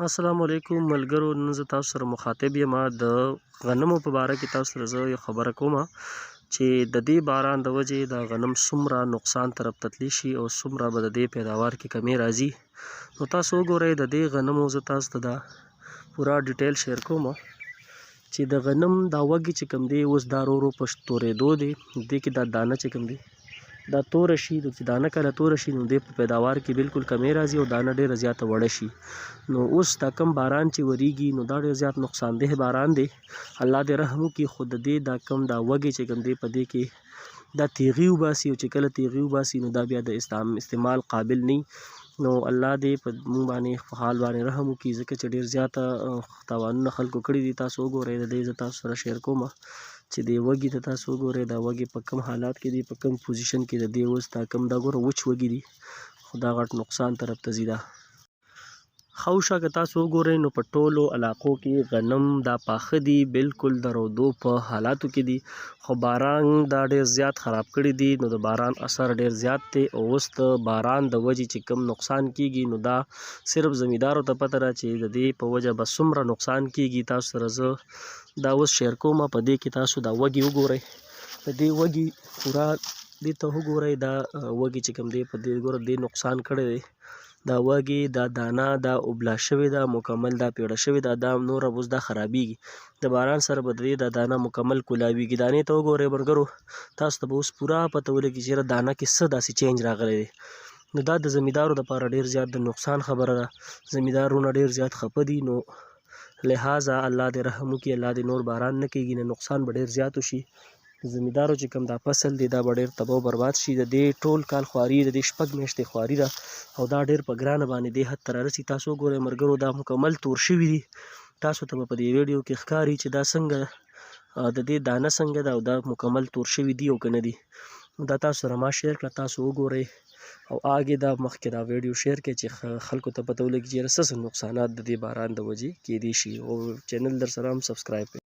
السلام علیکم ملګرو. نن زه تاسو سره مخاطب یم د غنمو په باره کې. تاسو سره زه یو خبره کوم چې د دې باران د وجې د غنم څومره نقصان طرف ته تللی شي او څومره به د دې پیداوار کې کمی راځي. نو تاسو وګورئ د دې غنمو زه تاسو ته دا پوره ډیټیل شیر کوم چې د غنم دا وږي چې کوم دی اوس دا ورو ورو په تورېدو دی. دې کې دا دانه چې کوم دی دا توره شي، چې دانه کله توره شي نو دې په پیداوار کې بالکل کمی راځي او دانه ډېره زیاته وړه شي. نو اوس دا کم باران چې وریږي نو دا ډېر زیات نقصان ده باران دی. الله دې رحم وکړي. خو د دې دا کم دا وږی چې کوم دی په دې کې دا تیغي وباسي او چې کله تیغي وباسي نو دا بیا د استعمال قابل نه. نو الله دې په موږ باندې په حال باندې رحم وکړي، ځکه چې ډېر زیاته تاوانونه خلکو کړي دي. تاسو وګورئ د دې زه تاسو سره شیر کوم چې د وږي ته تاسو وګورئ دا وږي په کوم حالات کې دي، په کوم پوزیشن کې د دې اوس دا کوم دا ګوره وچ وږي دي، خو دا غټ نقصان طرف ته ځي. دا خوشه که تاسو وګورئ نو په ټولو علاقو کې غنم دا پاخه دي، بالکل د رودو په حالاتو کې دي، خو باران دا ډېر زیات خراب کړي دي. نو د باران اثر ډېر زیات دی او اوس د باران د وجې چې کم نقصان کیږي نو دا صرف زمیندارو ته پته ده چې د دې په وجه به څومره نقصان کیږي. تاسو سره زه دا اوس شیر کوم. په دې کې تاسو دا وږي وګورئ، د دې وږي پوره دې ته وګورئ. دا وږي چې کوم دی په دې ګوره دې نقصان کړی دی. دا وږي دا دانه دا اوبلا شوې ده، مکمل دا پیړه شوې ده، دا نوره اوس دا خرابیږي. د باران سره به د دې دا دانه مکمل کولاویږي. دانې ته وګورئ ملګرو، تاسو ته به اوس پوره پته ولګي چې یاره دانه کې څه داسې چینج راغلی دی. نو دا د زمیندارو دپاره ډېر زیات د نقصان خبره ده. زمیندارونه ډېر زیات خفه دي. نو لہذا الله دې رحم وکړي، الله دې نور باران نه کیږي، نه نقصان به ډېر زیات وشي. د زمیندارو چې کوم دا فصل دی دا به ډېر تباه و برباد شي. د دې ټول کال خواري د دې 6 میاشتې خواري ده او دا ډېر په ګرانه باندې دې حد ته رارسي. تاسو وګورئ ملګرو دا مکمل تور شوي دي. تاسو ته به په دې ویډیو کې ښکاري چې دا څنګه د دې دانه څنګه ده او دا مکمل تور شوي دي او که نه دي. دا تاسو سره ما شیر کړه، تاسو وګورئ او آګې دا مخکې دا ویډیو شیر کړئ چې خلکو ته پته ولګي چې څه نقصانات د دې باران د وجې کیدی شي. او چینل در سره هم سبسکرایب کړئ.